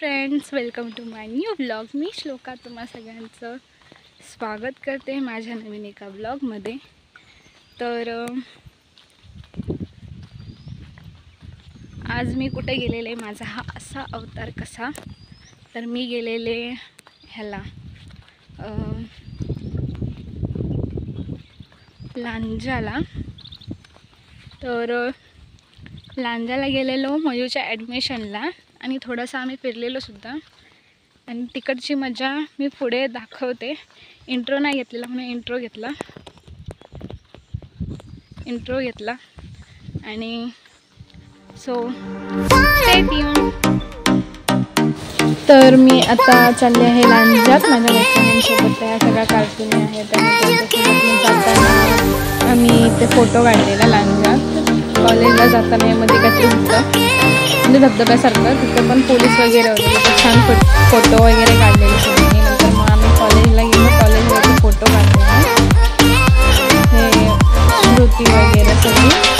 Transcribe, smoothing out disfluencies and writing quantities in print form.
Friends, welcome to my new vlog. मी श्लोका तुम्हा सगळ्यांचं स्वागत करते माझ्या नवीन एका व्लॉगमध्ये। तर आज मी कुठे गेलेले, माझा हा असा अवतार कसा, तर मी गेलेले ह्याला लांजाला। तर लांजाला गेलेलो मयूच्या ॲडमिशनला आणि थोडंसं आम्ही फिरलेलो सुद्धा आणि तिकडची मजा मी पुढे दाखवते। इंट्रो नाही घेतलेला म्हणून इंट्रो घेतला आणि सो स्टे ट्यून। तर मी आता चालले आहे लांजात माझ्या मैत्रिणींसोबत। त्या सगळ्या कार्टून आहेत आणि जाताना आम्ही ते फोटो काढलेला लांजात। कॉलेजला जाताना यामध्ये काहीतरी होतं म्हणजे धबधब्यासारखं, तिथं पण पोलीस वगैरे होते, तिथं छान फोटो वगैरे काढलेले सगळे। नंतर मग आम्ही कॉलेजला गेलो, कॉलेजवरती फोटो काढलेले, हे स्मृती वगैरे सगळी।